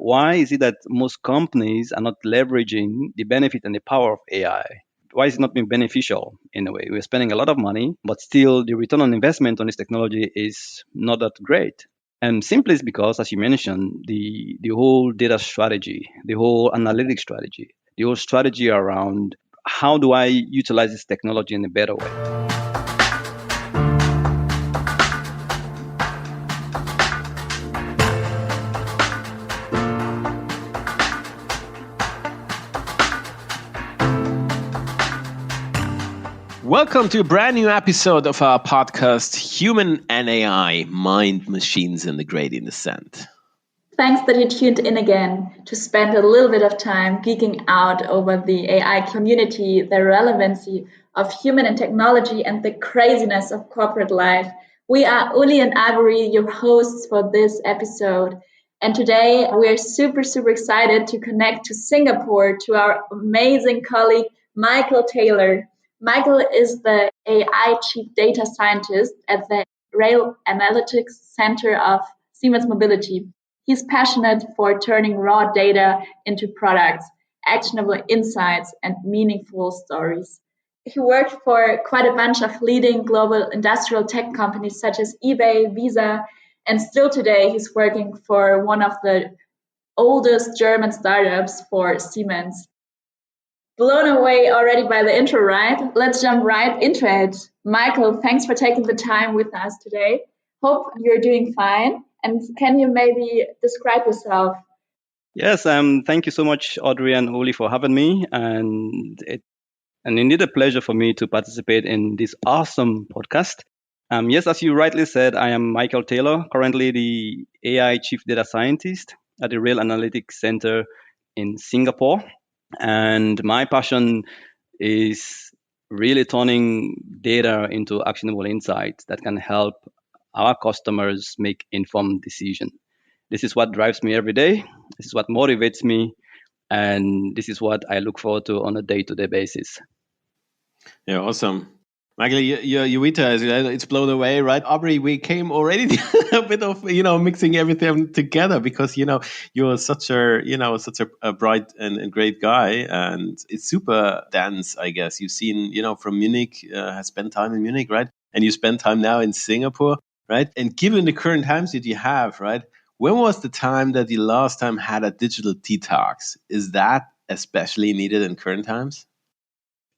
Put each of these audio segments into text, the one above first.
why is it that most companies are not leveraging the benefit and the power of AI? Why is it not being beneficial in a way? We're spending a lot of money, but still the return on investment on this technology is not that great. And simply is because, as you mentioned, the whole data strategy, the whole analytic strategy, the whole strategy around how do I utilize this technology in a better way? Welcome to a brand new episode of our podcast, Human and AI, Mind, Machines, and the Gradient Descent. Thanks that you tuned in again to spend a little bit of time geeking out over the AI community, the relevancy of human and technology, and the craziness of corporate life. We are Uli and Avery, your hosts for this episode. And today we are super excited to connect to Singapore to our amazing colleague, Michael Taylor. Michael is the AI Chief Data Scientist at the Rail Analytics Center of Siemens Mobility. He's passionate for turning raw data into products, actionable insights, and meaningful stories. He worked for quite a bunch of leading global industrial tech companies such as eBay, Visa, and still today he's working for one of the oldest German startups for Siemens. Blown away already by the intro, right? Let's jump right into it. Michael, thanks for taking the time with us today. Hope you're doing fine. And can you maybe describe yourself? Yes, thank you so much, Audrey and Uli, for having me. And indeed a pleasure for me to participate in this awesome podcast. Yes, as you rightly said, I am Michael Taylor, currently the AI Chief Data Scientist at the Rail Analytics Center in Singapore. And my passion is really turning data into actionable insights that can help our customers make informed decisions. This is what drives me every day. This is what motivates me. And this is what I look forward to on a day-to-day basis. Yeah, awesome. Michael, your Vita it's blown away, right? Aubrey, we came already a bit of mixing everything together because you're such a bright and great guy, and it's super dense. I guess you've seen from Munich, has spent time in Munich, right? And you spend time now in Singapore, right? And given the current times that you have, right? When was the time that you last time had a digital detox? Is that especially needed in current times?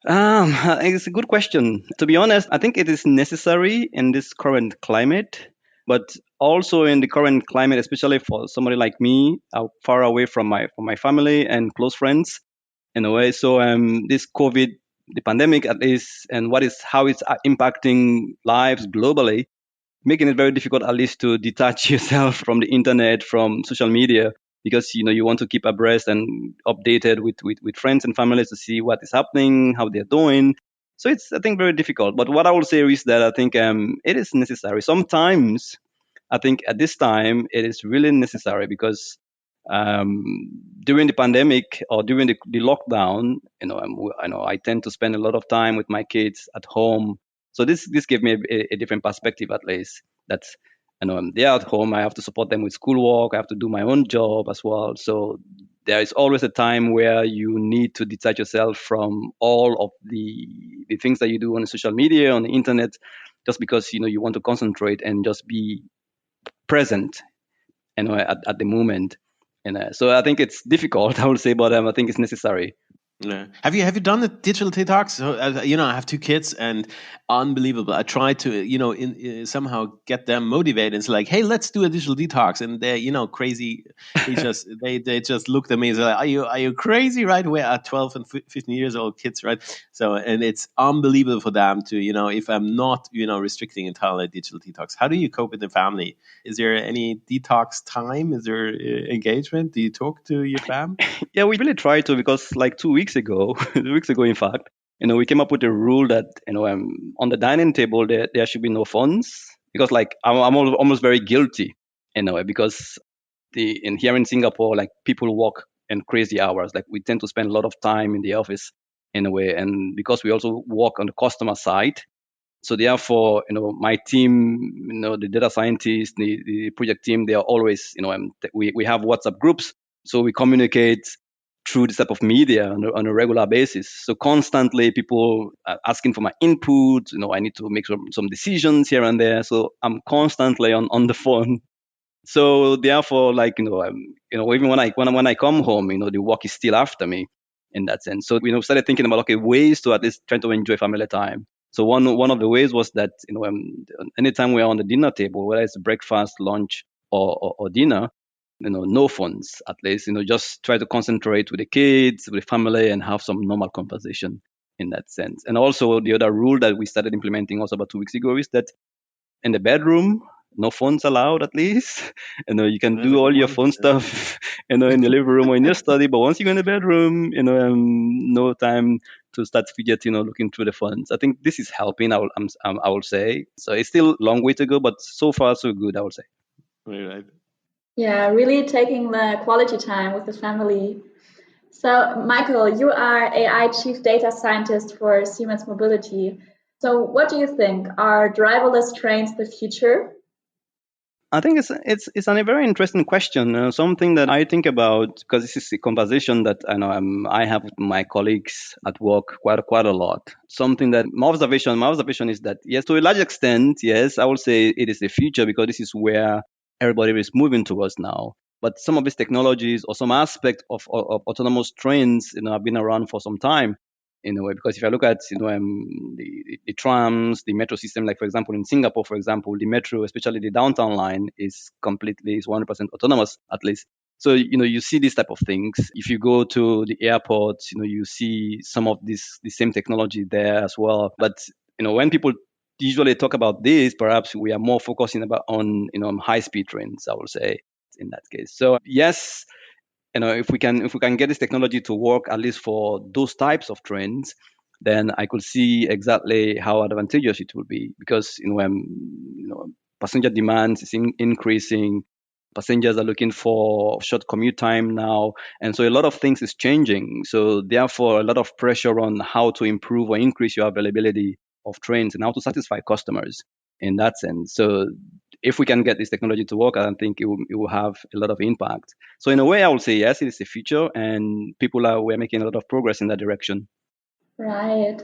It's a good question. To be honest, I think it is necessary in this current climate, but also in the current climate, especially for somebody like me, far away from my family and close friends, in a way. So this COVID, the pandemic at least, and how it's impacting lives globally, making it very difficult at least to detach yourself from the internet, from social media, because you want to keep abreast and updated with friends and families to see what is happening, how they're doing. So it's, I think, very difficult. But what I will say is that I think it is necessary. Sometimes I think at this time it is really necessary because during the pandemic or during the lockdown, I tend to spend a lot of time with my kids at home. So this gave me a different perspective, at least. That's they're at home. I have to support them with schoolwork. I have to do my own job as well. So there is always a time where you need to detach yourself from all of the things that you do on the social media, on the internet, just because you want to concentrate and just be present, at the moment. And so I think it's difficult, I would say, but I think it's necessary. Yeah. Have you done the digital detox? So, I have two kids, and unbelievable. I try to somehow get them motivated. It's like, hey, let's do a digital detox, and they're crazy. They just looked at me and said, are you crazy? Right? We're at 12 and 15 years old kids, right? So, and it's unbelievable for them to if I'm not restricting entirely digital detox. How do you cope with the family? Is there any detox time? Is there engagement? Do you talk to your fam? Yeah, we really try to, because like 2 weeks ago, 2 weeks ago, in fact, we came up with a rule that on the dining table there should be no phones, because like I'm almost very guilty, because here in Singapore, like people work in crazy hours. Like we tend to spend a lot of time in the office in a way, and because we also work on the customer side. So therefore, my team, the data scientists, the project team, they are always, we have WhatsApp groups. So we communicate through this type of media on a regular basis. So constantly people are asking for my input. I need to make some decisions here and there. So I'm constantly on the phone. So therefore, like even when I come home, the work is still after me in that sense. So started thinking about okay ways to at least try to enjoy family time. So one of the ways was that anytime we're on the dinner table, whether it's breakfast, lunch, or dinner, no phones at least. Just try to concentrate with the kids, with the family, and have some normal conversation in that sense. And also the other rule that we started implementing also about 2 weeks ago is that in the bedroom, no phones allowed at least. You can That's do a good all your one. phone Yeah. stuff, in the living room or in your study. But once you go in the bedroom, no time to start fidgeting or looking through the phones. I think this is helping. I will say. So it's still a long way to go, but so far so good. I would say. Right. Yeah, really taking the quality time with the family. So, Michael, you are AI Chief Data Scientist for Siemens Mobility. So, what do you think? Are driverless trains the future? I think it's a very interesting question. Something that I think about because this is a conversation that I have with my colleagues at work quite a lot. Something that my observation is that yes, to a large extent, yes, I will say it is the future because this is where everybody is moving towards now. But some of these technologies or some aspect of autonomous trains, have been around for some time in a way. Because if I look at the trams, the metro system, like for example in Singapore, for example, the metro, especially the downtown line, is 100% autonomous at least. So you see these type of things. If you go to the airports, you see some of this the same technology there as well. But when people usually talk about this, perhaps we are more focusing about on high speed trains, I would say in that case. So yes, if we can get this technology to work at least for those types of trains, then I could see exactly how advantageous it will be because passenger demand is increasing. Passengers are looking for short commute time now, and so a lot of things is changing. So therefore, a lot of pressure on how to improve or increase your availability of trains and how to satisfy customers in that sense. So if we can get this technology to work, I think it will have a lot of impact. So in a way, I would say yes, it is the future, and we're making a lot of progress in that direction. Right.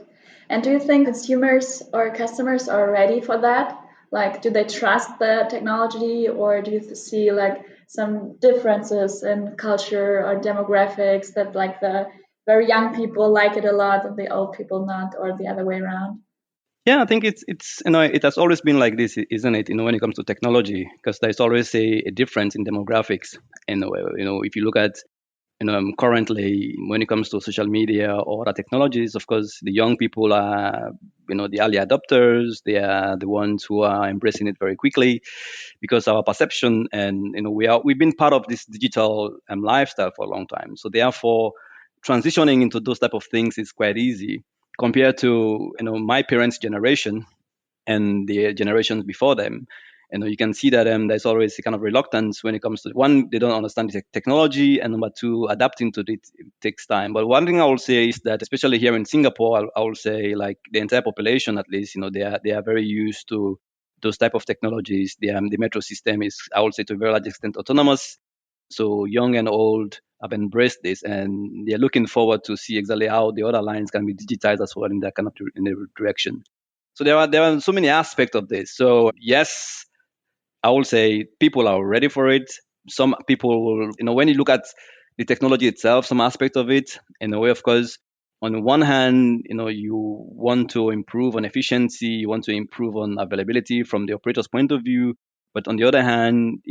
And do you think consumers or customers are ready for that? Like, do they trust the technology, or do you see like some differences in culture or demographics that like the very young people like it a lot and the old people not, or the other way around? Yeah, I think it's it has always been like this, isn't it? When it comes to technology, because there's always a difference in demographics. In a way, if you look at currently when it comes to social media or other technologies, of course, the young people are the early adopters. They are the ones who are embracing it very quickly because our perception and we've been part of this digital lifestyle for a long time. So therefore, transitioning into those type of things is quite easy compared to my parents' generation and the generations before them. You can see that there's always a kind of reluctance when it comes to one, they don't understand the technology, and number two, adapting to it takes time. But one thing I will say is that, especially here in Singapore, I will say like the entire population, at least, they are very used to those type of technologies. The metro system is, I would say, to a very large extent autonomous. So young and old have embraced this, and they're looking forward to see exactly how the other lines can be digitized as well in that kind of in the direction. So there are so many aspects of this. So yes, I will say people are ready for it. Some people will, when you look at the technology itself, some aspect of it, in a way, of course, on one hand, you want to improve on efficiency, you want to improve on availability from the operator's point of view. But on the other hand,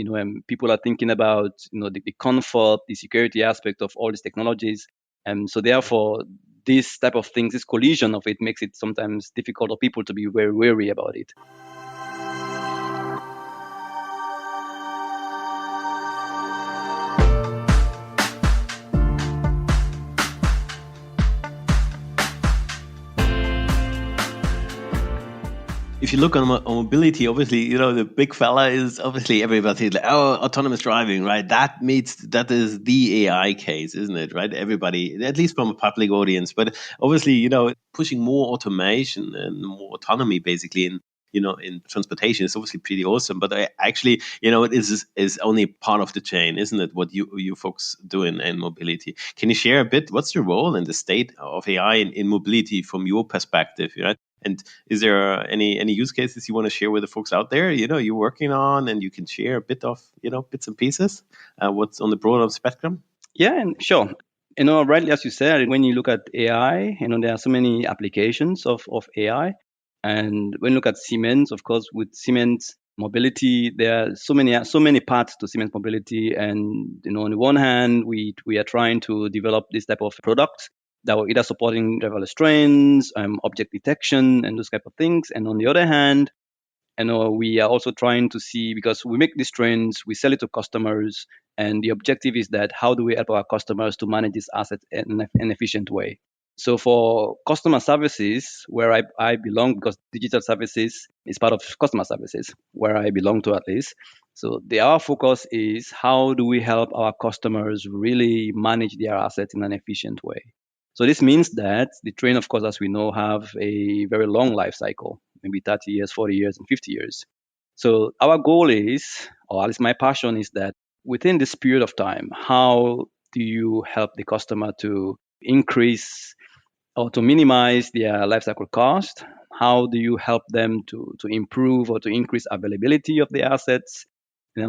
people are thinking about, the comfort, the security aspect of all these technologies. And so therefore, this type of things, this collision of it makes it sometimes difficult for people to be very wary about it. If you look on mobility, obviously, the big fella is obviously everybody like, oh, autonomous driving, right? That is the AI case, isn't it? Right? Everybody, at least from a public audience, but obviously, pushing more automation and more autonomy basically in transportation is obviously pretty awesome. But actually, it is only part of the chain, isn't it? What you folks do in mobility. Can you share a bit? What's your role in the state of AI in mobility from your perspective? And is there any use cases you want to share with the folks out there? You're working on, and you can share a bit of bits and pieces. What's on the broader spectrum? Yeah, and sure. Rightly as you said, when you look at AI, there are so many applications of AI. And when you look at Siemens, of course, with Siemens mobility, there are so many parts to Siemens mobility. And on the one hand, we are trying to develop this type of products that were either supporting driverless trains, object detection, and those type of things. And on the other hand, we are also trying to see, because we make these trains, we sell it to customers, and the objective is that how do we help our customers to manage this asset in an efficient way. So for customer services, where I belong, because digital services is part of customer services, where I belong to at least. So our focus is how do we help our customers really manage their assets in an efficient way. So this means that the train, of course, as we know, have a very long life cycle, maybe 30 years, 40 years, and 50 years. So our goal is, or at least my passion is that within this period of time, how do you help the customer to increase or to minimize their life cycle cost? How do you help them to improve or to increase availability of the assets?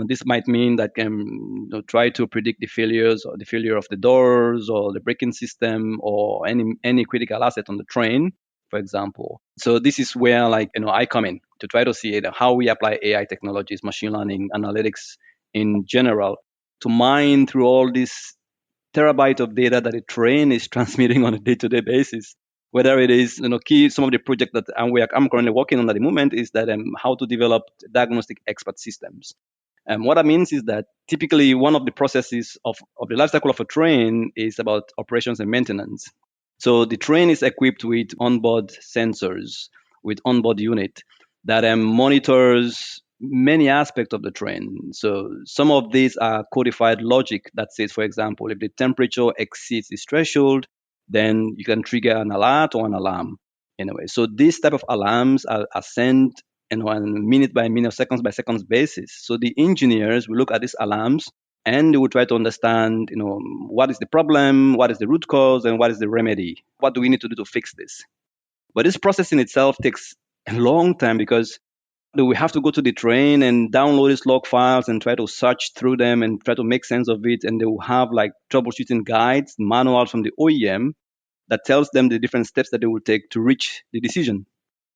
This might mean that can try to predict the failures or the failure of the doors or the braking system or any critical asset on the train, for example. So this is where I come in to try to see how we apply AI technologies, machine learning, analytics in general to mine through all this terabyte of data that a train is transmitting on a day-to-day basis. Whether it is, some of the project that I'm currently working on at the moment is that how to develop diagnostic expert systems. What that means is that typically one of the processes of the life cycle of a train is about operations and maintenance. So the train is equipped with onboard sensors, with onboard unit that monitors many aspects of the train. So some of these are codified logic that says, for example, if the temperature exceeds this threshold, then you can trigger an alert or an alarm. Anyway, so these type of alarms are sent on minute by minute, seconds by seconds basis. So the engineers will look at these alarms and they will try to understand, what is the problem, what is the root cause, and what is the remedy. What do we need to do to fix this? But this process in itself takes a long time because we have to go to the train and download these log files and try to search through them and try to make sense of it. And they will have troubleshooting guides, manuals from the OEM that tells them the different steps that they will take to reach the decision.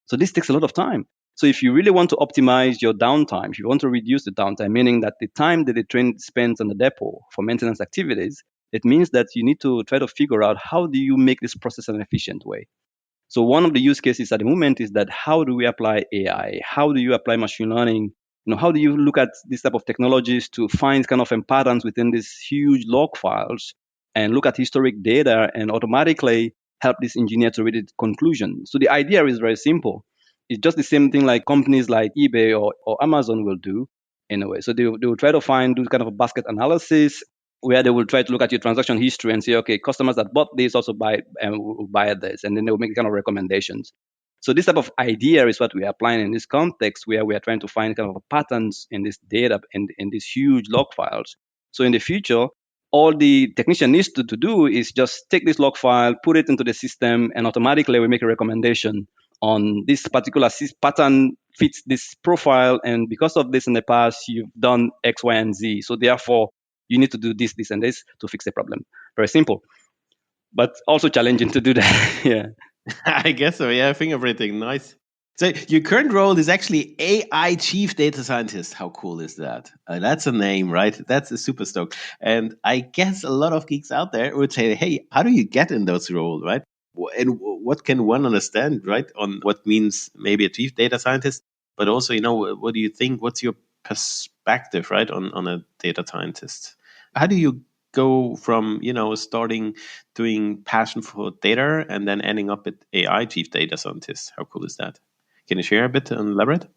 So this takes a lot of time. So if you really want to optimize your downtime, if you want to reduce the downtime, meaning that the time that the train spends on the depot for maintenance activities, it means that you need to try to figure out how do you make this process an efficient way. So one of the use cases at the moment is that how do we apply AI? How do you apply machine learning? How do you look at this type of technologies to find kind of patterns within these huge log files and look at historic data and automatically help this engineer to reach a conclusion? So the idea is very simple. It's just the same thing like companies like eBay or Amazon will do in a way. So they will try to do kind of a basket analysis where they will try to look at your transaction history and say, okay, customers that bought this also will buy this, and then they will make kind of recommendations. So this type of idea is what we are applying in this context, where we are trying to find kind of patterns in this data in these huge log files. So in the future, all the technician needs to do is just take this log file, put it into the system, and automatically we make a recommendation on this particular pattern fits this profile, and because of this in the past, you've done X, Y, and Z. So therefore, you need to do this, this, and this to fix the problem. Very simple, but also challenging to do that. Yeah. I guess so. Yeah, fingerprinting. Nice. So your current role is actually AI Chief Data Scientist. How cool is that? That's a name, right? That's a super stock. And I guess a lot of geeks out there would say, hey, how do you get in those roles, right? And what can one understand, right, on what means maybe a Chief Data Scientist? But also, what do you think? What's your perspective, right, on a data scientist? How do you go from starting doing passion for data and then ending up at AI Chief Data Scientist? How cool is that? Can you share a bit and elaborate?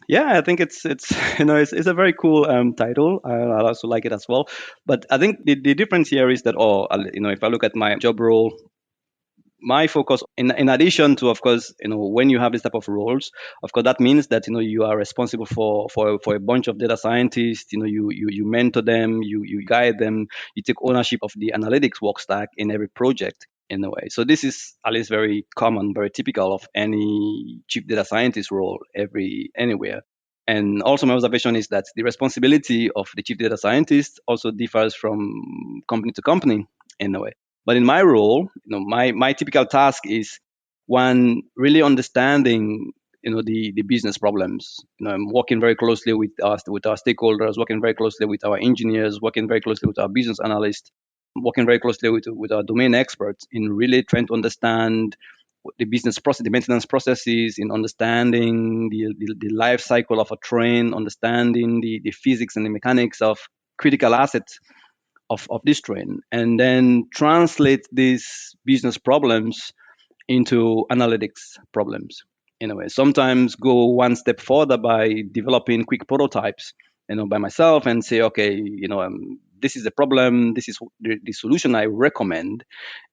Yeah, I think it's it's a very cool title. I also like it as well. But I think the difference here is that if I look at my job role, my focus, in addition to, of course, when you have this type of roles, of course, that means that you are responsible for a bunch of data scientists. You mentor them, you guide them, you take ownership of the analytics work stack in every project in a way. So this is at least very common, very typical of any chief data scientist role anywhere. And also my observation is that the responsibility of the chief data scientist also differs from company to company in a way. But in my role, my typical task is one really understanding, the business problems. I'm working very closely with our stakeholders, working very closely with our engineers, working very closely with our business analysts, working very closely with our domain experts in really trying to understand the business process, the maintenance processes, in understanding the life cycle of a train, understanding the physics and the mechanics of critical assets of this train, and then translate these business problems into analytics problems in a way. Sometimes go one step further by developing quick prototypes, by myself, and say, okay, this is the problem, this is the solution I recommend,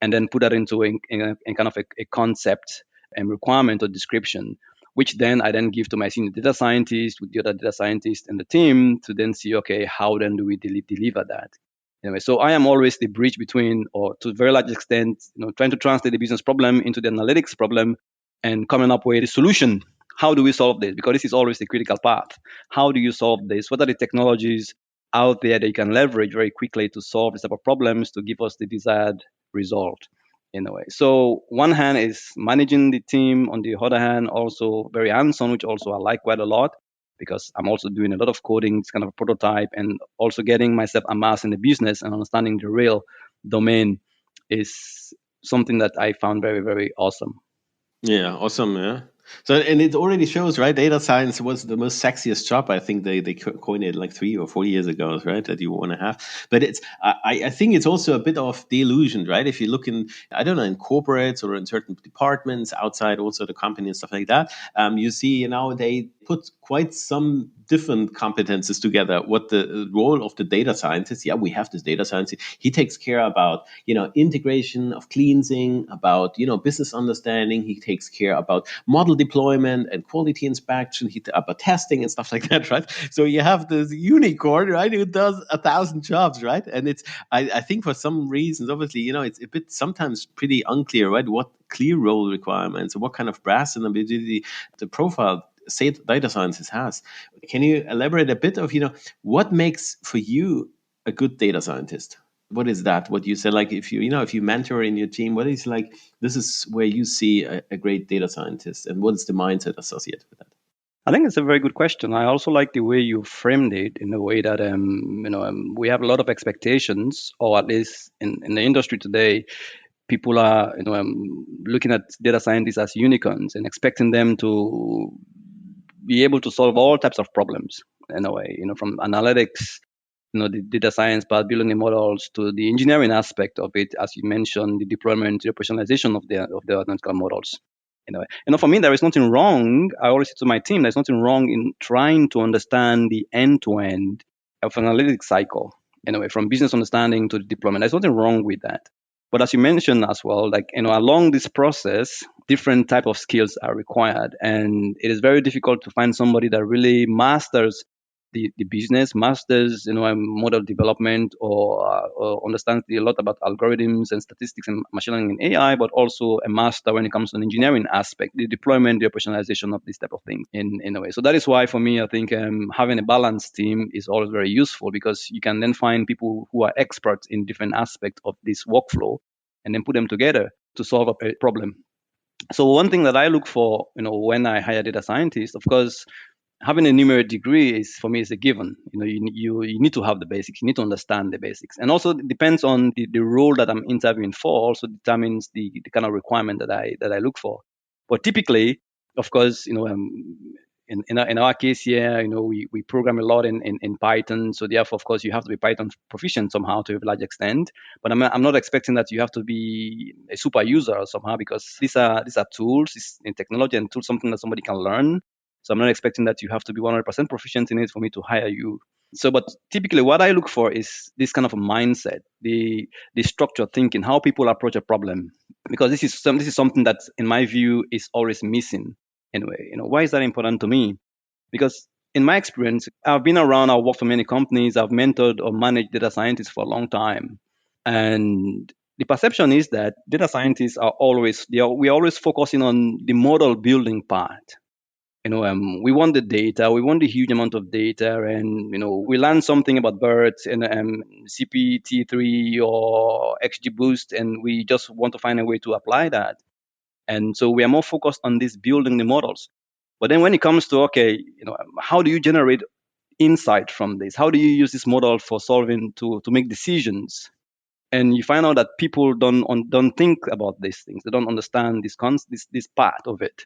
and then put that into in kind of a concept and requirement or description, which then I then give to my senior data scientist with the other data scientists and the team to then see, okay, how then do we deliver that? Anyway, so I am always the bridge between, or to a very large extent, trying to translate the business problem into the analytics problem and coming up with a solution. How do we solve this? Because this is always the critical part. How do you solve this? What are the technologies out there that you can leverage very quickly to solve this type of problems to give us the desired result in a way? So one hand is managing the team. On the other hand, also very hands-on, which also I like quite a lot because I'm also doing a lot of coding, it's kind of a prototype, and also getting myself immersed in the business and understanding the real domain is something that I found very, very awesome. Yeah, awesome. Yeah. So, and it already shows, right? Data science was the most sexiest job. I think they coined it like 3 or 4 years ago, right? That you want to have. But I think it's also a bit of delusion, right? If you look in, I don't know, in corporates or in certain departments outside also the company and stuff like that, you see, they put quite some different competences together. What the role of the data scientist? Yeah, we have this data scientist. He takes care about, integration of cleansing, about, business understanding. He takes care about model deployment and quality inspection, about testing and stuff like that, right? So you have this unicorn, right, who does 1,000 jobs, right? And I think for some reasons, obviously, it's a bit sometimes pretty unclear, right? What clear role requirements, what kind of brass and ability the profile say data scientist has. Can you elaborate a bit of, what makes for you a good data scientist? What is that? What you said, like if you mentor in your team, what is like, this is where you see a great data scientist, and what is the mindset associated with that? I think it's a very good question. I also like the way you framed it in a way that we have a lot of expectations, or at least in the industry today, people are looking at data scientists as unicorns and expecting them to be able to solve all types of problems in a way, from analytics, the data science part, building the models, to the engineering aspect of it, as you mentioned, the deployment, the operationalization of the analytical models. For me, there is nothing wrong. I always say to my team, there's nothing wrong in trying to understand the end-to-end of an analytics cycle. From business understanding to the deployment, there's nothing wrong with that. But as you mentioned as well, like along this process, different type of skills are required, and it is very difficult to find somebody that really masters the business, masters model development, or understands a lot about algorithms and statistics and machine learning and AI, but also a master when it comes to an engineering aspect, the deployment, the operationalization of this type of thing in a way. So that is why for me, I think having a balanced team is always very useful, because you can then find people who are experts in different aspects of this workflow and then put them together to solve a problem. So one thing that I look for, when I hire data scientists, of course, having a numeric degree is, for me, is a given. You need to have the basics. You need to understand the basics, and also it depends on the role that I'm interviewing for. Also determines the kind of requirement that I look for. But typically, of course, in our case here, we program a lot in Python. So therefore, of course, you have to be Python proficient somehow to a large extent. But I'm not expecting that you have to be a super user somehow, because these are tools, it's in technology and tools, something that somebody can learn. So I'm not expecting that you have to be 100% proficient in it for me to hire you. So, but typically what I look for is this kind of a mindset, the structured thinking, how people approach a problem. because this is something that, in my view, is always missing. Anyway, why is that important to me? Because in my experience, I've been around, I've worked for many companies, I've mentored or managed data scientists for a long time. And the perception is that data scientists are always, we're always focusing on the model building part. We want the data, we want the huge amount of data, and we learn something about birds in CPT3 or XGBoost, and we just want to find a way to apply that. And so we are more focused on this building the models. But then when it comes to, okay, how do you generate insight from this? How do you use this model for solving to make decisions? And you find out that people don't think about these things. They don't understand this part of it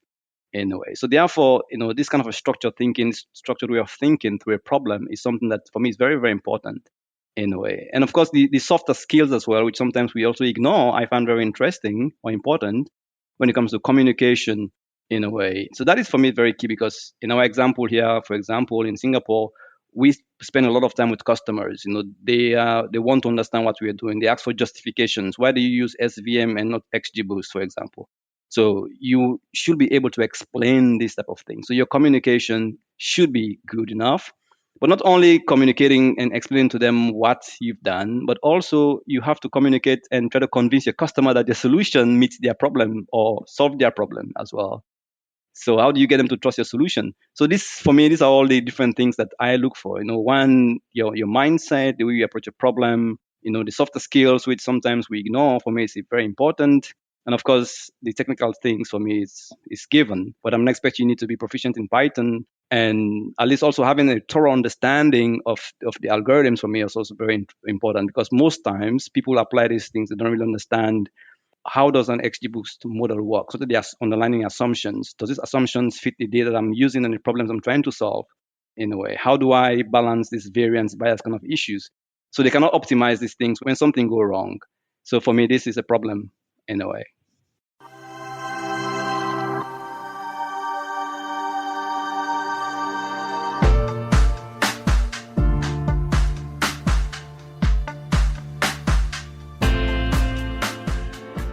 in a way. So therefore, this kind of a structured thinking, structured way of thinking through a problem is something that for me is very, very important in a way. And of course, the softer skills as well, which sometimes we also ignore, I find very interesting or important when it comes to communication in a way. So that is for me very key, because in our example here, for example, in Singapore, we spend a lot of time with customers. They want to understand what we are doing. They ask for justifications. Why do you use SVM and not XGBoost, for example? So you should be able to explain this type of thing. So your communication should be good enough, but not only communicating and explaining to them what you've done, but also you have to communicate and try to convince your customer that the solution meets their problem or solve their problem as well. So how do you get them to trust your solution? So this, for me, these are all the different things that I look for. One, your mindset, the way you approach a problem, the softer skills, which sometimes we ignore. For me, is very important. And of course, the technical things for me is given. But I'm not expecting you need to be proficient in Python, and at least also having a thorough understanding of the algorithms for me is also very important, because most times people apply these things, they don't really understand how does an XGBoost model work? What are the underlying assumptions? Does these assumptions fit the data that I'm using and the problems I'm trying to solve in a way? How do I balance this variance bias kind of issues? So they cannot optimize these things when something go wrong. So for me, this is a problem in a way.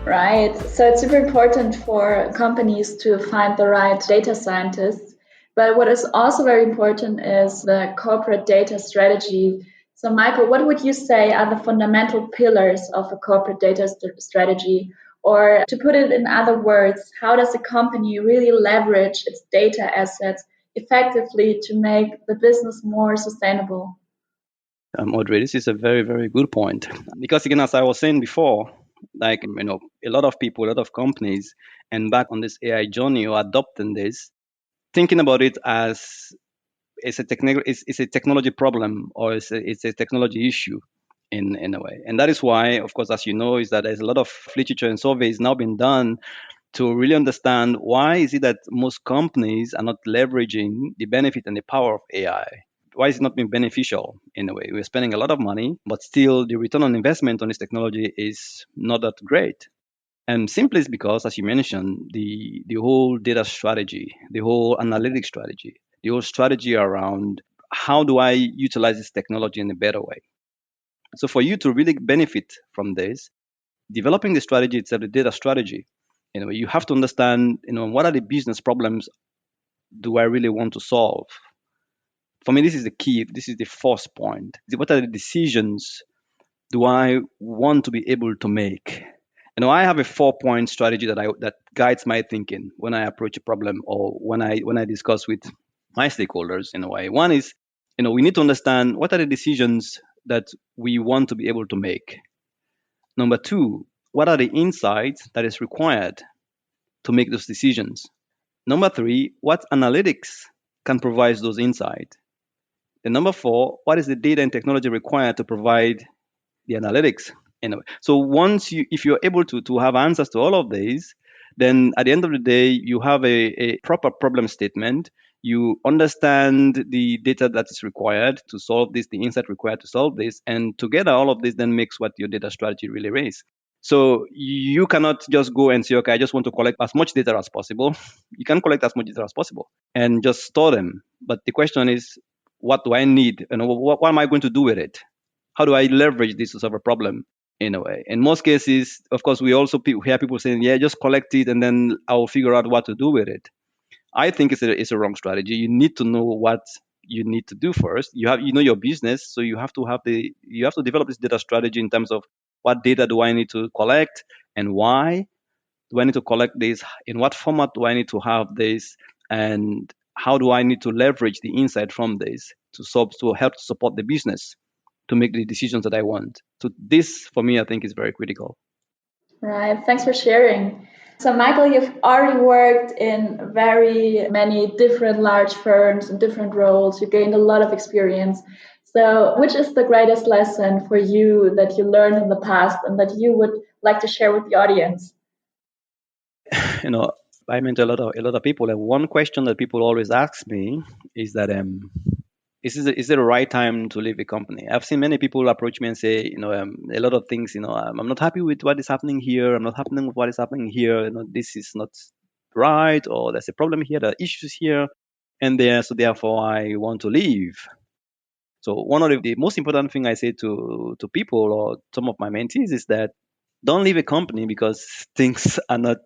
Right. So it's super important for companies to find the right data scientists. But what is also very important is the corporate data strategy. So, Michael, what would you say are the fundamental pillars of a corporate data strategy? Or to put it in other words, how does a company really leverage its data assets effectively to make the business more sustainable? Audrey, this is a very, very good point. Because again, as I was saying before, like, a lot of people, a lot of companies embark on this AI journey or adopting this, thinking about it as it's a technology problem, or it's a technology issue in a way. And that is why, of course, as you know, is that there's a lot of literature and surveys now been done to really understand why is it that most companies are not leveraging the benefit and the power of AI. Why is it not being beneficial in a way? We're spending a lot of money, but still the return on investment on this technology is not that great. And simply is because, as you mentioned, the whole data strategy, the whole analytic strategy, the whole strategy around how do I utilize this technology in a better way. So for you to really benefit from this, developing the strategy itself, the data strategy, you have to understand, what are the business problems do I really want to solve? For me, this is the key. This is the first point. What are the decisions do I want to be able to make? I have a 4-point strategy that guides my thinking when I approach a problem, or when I discuss with my stakeholders in a way. One is, we need to understand what are the decisions that we want to be able to make. Number two, what are the insights that is required to make those decisions? Number three, what analytics can provide those insights? Then number four, what is the data and technology required to provide the analytics? So once if you're able to have answers to all of these, then at the end of the day, you have a proper problem statement. You understand the data that is required to solve this, the insight required to solve this, and together all of this then makes what your data strategy really is. So you cannot just go and say, okay, I just want to collect as much data as possible. You can collect as much data as possible and just store them. But the question is, what do I need? What am I going to do with it? How do I leverage this to solve a problem? in a way. In most cases, of course, we also hear people saying, "Yeah, just collect it, and then I'll figure out what to do with it." I think it's a wrong strategy. You need to know what you need to do first. You know your business, so you have to develop this data strategy in terms of what data do I need to collect and why do I need to collect this, in what format do I need to have this, and how do I need to leverage the insight from this to help to support the business to make the decisions that I want. So this for me I think is very critical. Right. Thanks for sharing. So, Michael, you've already worked in very many different large firms and different roles. You gained a lot of experience. So, which is the greatest lesson for you that you learned in the past and that you would like to share with the audience? You know, I mentor a lot of people, and one question that people always ask me is that is it the right time to leave a company? I've seen many people approach me and say, a lot of things, I'm not happy with what is happening here. I'm not happy with what is happening here. This is not right, or there's a problem here, there are issues here, and there, so therefore I want to leave. So one of the most important thing I say to people or some of my mentees is that don't leave a company because things are not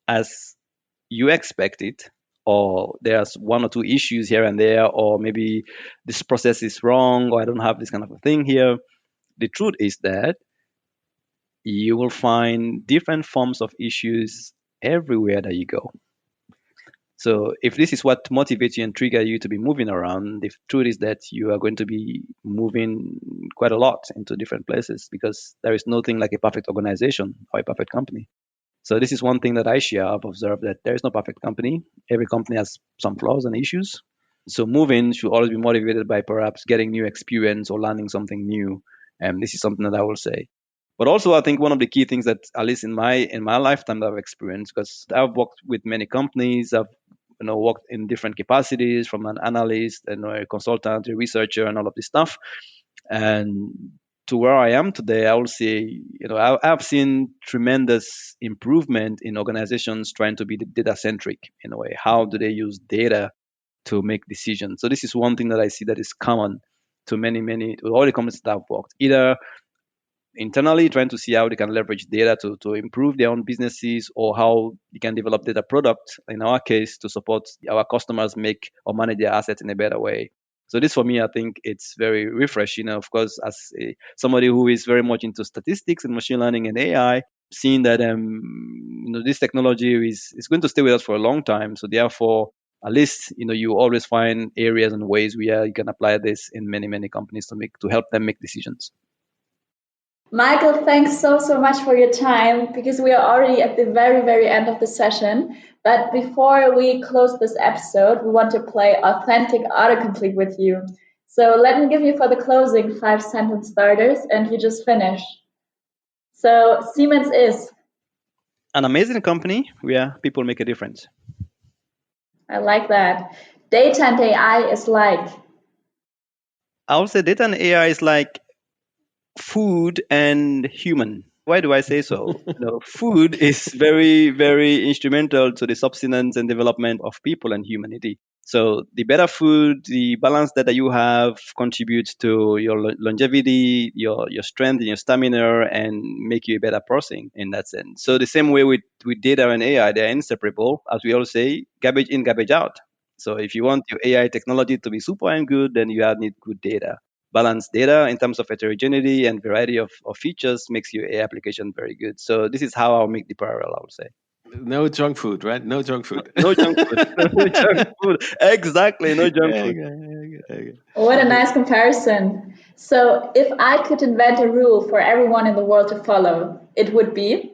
as you expect it, or there's one or two issues here and there, or maybe this process is wrong, or I don't have this kind of a thing here. The truth is that you will find different forms of issues everywhere that you go. So if this is what motivates you and trigger you to be moving around, the truth is that you are going to be moving quite a lot into different places because there is nothing like a perfect organization or a perfect company. So this is one thing that I share. I've observed that there is no perfect company. Every company has some flaws and issues. So moving should always be motivated by perhaps getting new experience or learning something new. And this is something that I will say. But also, I think one of the key things that, at least in my lifetime, that I've experienced, because I've worked with many companies, I've worked in different capacities, from an analyst and a consultant, a researcher, and all of this stuff. And to where I am today, I will say, I've seen tremendous improvement in organizations trying to be data centric in a way. How do they use data to make decisions? So this is one thing that I see that is common to to all the companies that I've worked, either internally trying to see how they can leverage data to improve their own businesses, or how they can develop data products, in our case, to support our customers make or manage their assets in a better way. So this for me, I think it's very refreshing. Of course, as somebody who is very much into statistics and machine learning and AI, seeing that this technology is going to stay with us for a long time. So therefore, at least you always find areas and ways where you can apply this in many companies to help them make decisions. Michael, thanks so much for your time because we are already at the very end of the session. But before we close this episode, we want to play authentic autocomplete with you. So let me give you for the closing 5 sentence starters and you just finish. So Siemens is, An amazing company where people make a difference. I like that. Data and AI is like, I would say data and AI is like food and human. Why do I say so? Food is very instrumental to the subsistence and development of people and humanity. So the better food, the balance that you have contributes to your longevity, your strength, and your stamina, and make you a better person in that sense. So the same way with data and AI, they're inseparable. As we all say, garbage in, garbage out. So if you want your AI technology to be super and good, then you need good data. Balanced data in terms of heterogeneity and variety of features makes your AI application very good. So this is how I'll make the parallel, I would say. No junk food, right? No junk food. No junk food. No junk food. Exactly, no junk food. what a nice comparison. So if I could invent a rule for everyone in the world to follow, it would be?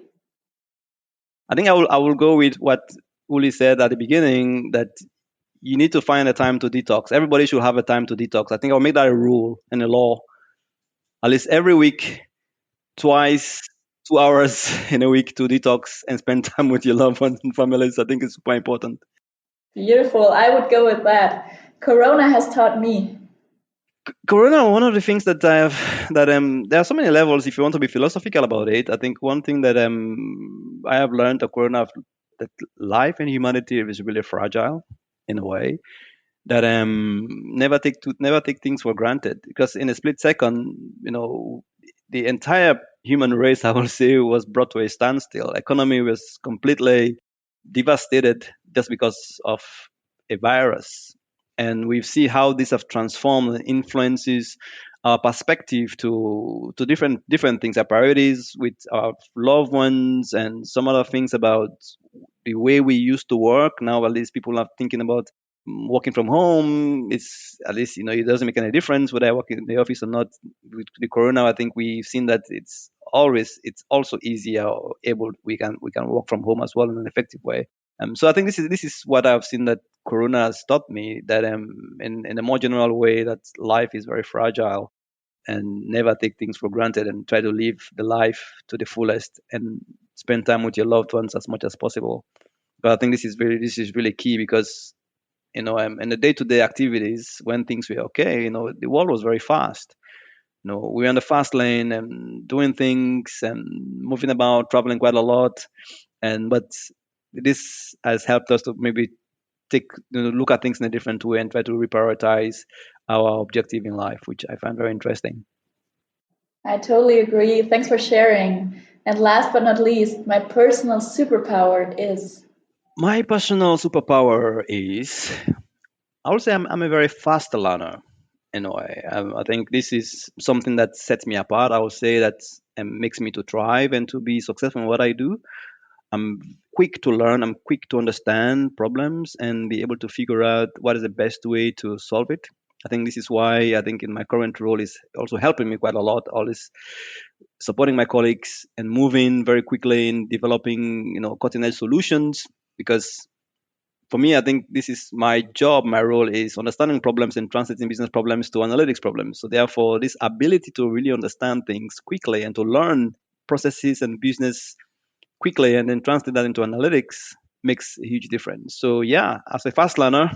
I think I will go with what Uli said at the beginning, that you need to find a time to detox. Everybody should have a time to detox. I think I'll make that a rule and a law. At least every week, twice, 2 hours in a week to detox and spend time with your loved ones and families. I think it's super important. Beautiful. I would go with that. Corona has taught me. Corona, one of the things that I have, that there are so many levels. If you want to be philosophical about it, I think one thing that I have learned of Corona, that life and humanity is really fragile in a way, that never take things for granted, because in a split second, the entire human race, I will say, was brought to a standstill. Economy was completely devastated just because of a virus. And we see how these have transformed and influences our perspective to different things, our priorities with our loved ones, and some other things about the way we used to work. Now, at least people are thinking about working from home. It's at least it doesn't make any difference whether I work in the office or not. With the corona, I think we've seen that it's also easier or able we can work from home as well in an effective way. So I think this is what I've seen that corona has taught me, that in a more general way, that life is very fragile, and never take things for granted, and try to live the life to the fullest, and spend time with your loved ones as much as possible. But I think this is really key, because in the day-to-day activities, when things were okay, the world was very fast. We were on the fast lane and doing things and moving about, traveling quite a lot. But this has helped us to maybe look at things in a different way and try to reprioritize our objective in life, which I find very interesting. I totally agree. Thanks for sharing. And last but not least, my personal superpower is. My personal superpower is, I would say, I'm a very fast learner. I think this is something that sets me apart. I would say that makes me to thrive and to be successful in what I do. I'm quick to learn. I'm quick to understand problems and be able to figure out what is the best way to solve it. I think this is why I think in my current role is also helping me quite a lot. Always supporting my colleagues and moving very quickly in developing, cutting edge solutions. Because for me, I think this is my job. My role is understanding problems and translating business problems to analytics problems. So therefore, this ability to really understand things quickly and to learn processes and business quickly and then translate that into analytics makes a huge difference. So yeah, as a fast learner,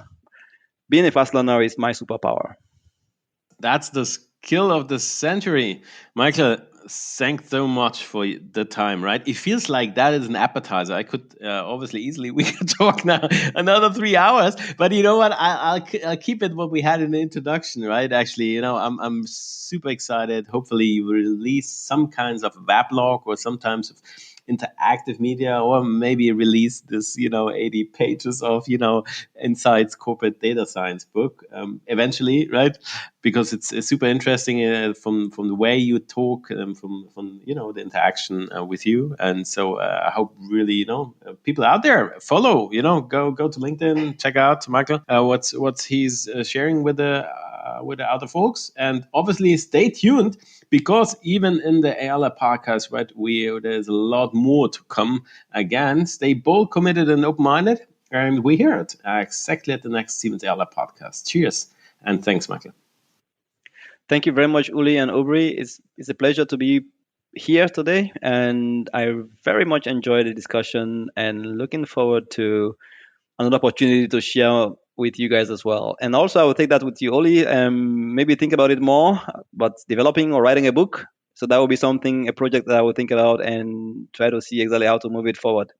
being a fast learner is my superpower. That's the skill of the century. Michael, thanks so much for the time, right? It feels like that is an appetizer. I could obviously easily, we could talk now another 3 hours, but you know what? I'll keep it what we had in the introduction, right? Actually, I'm super excited. Hopefully you will release some kinds of weblog or sometimes interactive media, or maybe release this 80 pages of insights corporate data science book eventually, right? Because it's super interesting from the way you talk, from the interaction with you. And so I hope really people out there follow, go to LinkedIn, check out Michael, what's he's sharing with the other folks, and obviously stay tuned, because even in the ALA podcast, right, there's a lot more to come. Again, stay bold, committed, and open-minded, and we hear it exactly at the next Siemens ALA podcast. Cheers, and thanks, Michael. Thank you very much, Uli and Aubrey. It's a pleasure to be here today, and I very much enjoyed the discussion and looking forward to another opportunity to share with you guys as well. And also, I will take that with you, Oli. Maybe think about it more, but developing or writing a book. So that will be a project that I will think about and try to see exactly how to move it forward.